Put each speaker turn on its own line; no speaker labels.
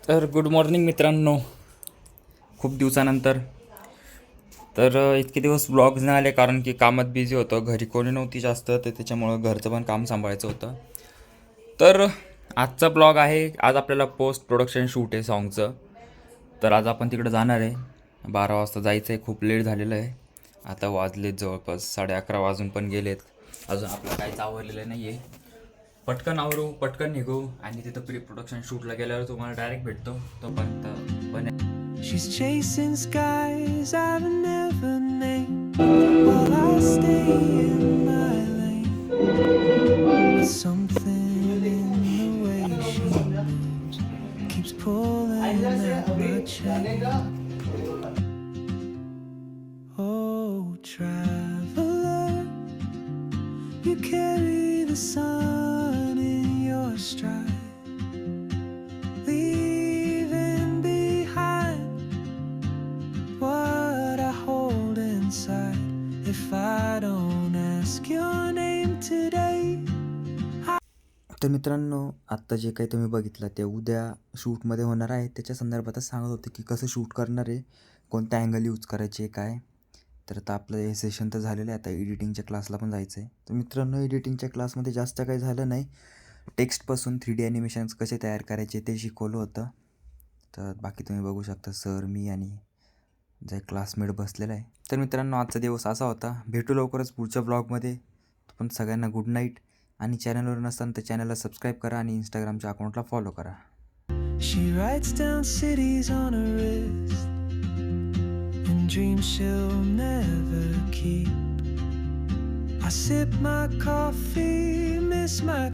तर good morning मित्रांनो. खूप दिवसानंतर. तर इतके दिवस ब्लॉग्स नाही आले कारण की कामात बिझी होतो. घरी कोणी नव्हती जास्त, तर त्याच्यामुळं घरचं पण काम सांभाळायचं होतं. तर आजचा ब्लॉग आहे. आज आपल्याला पोस्ट प्रोडक्शन शूट आहे सॉन्गचं. तर आज आपण तिकडे जाणार आहे. 12 वाजता जायचं आहे. खूप लेट झालेलं आहे. आता वाजलेत जवळपास 11:30 वाजून पण गेलेत. अजून आपलं काहीच आवरलेलं नाही आहे. पटकन आवरू, पटकन निघू आणि तिथं प्री प्रोडक्शन शूटला गेल्यावर तुम्हाला डायरेक्ट भेटतो. तोपर्यंत पण
She's chasing skies I've never named while I stay in my lane. But something in the way she moves keeps pulling at my chain. Oh, traveler, you carry the sun in your stride, leaving behind what I hold inside. If I don't ask your name today.
तर मित्रांनो, आत्ता जे काही तुम्ही बघितलं ते उद्या शूटमध्ये होणार आहे. त्याच्या संदर्भातच सांगत होते की कसं शूट करणार आहे, कोणत्या अँगल यूज करायचे काय. तर आता आपलं हे सेशन तर झालेलं आहे. आता एडिटिंगच्या क्लासला पण जायचं आहे. तर मित्रांनो, एडिटिंगच्या क्लासमध्ये जास्त काही झालं नाही. टेक्स्टपासून 3D ॲनिमेशन्स कसे तयार करायचे ते शिकवलं होतं. तर बाकी तुम्ही बघू शकता सर, मी आणि जे क्लासमेट बसलेला आहे. तर मित्रांनो, आजचा दिवस असा होता. भेटू लवकरच पुढच्या ब्लॉगमध्ये. पण सगळ्यांना गुड नाईट. आणि चॅनलवर नसताना तर चॅनलला सबस्क्राईब करा आणि इंस्टाग्रामच्या अकाउंटला फॉलो करा.
She writes down cities on her wrist and dreams she'll never keep. I sip my coffee, miss my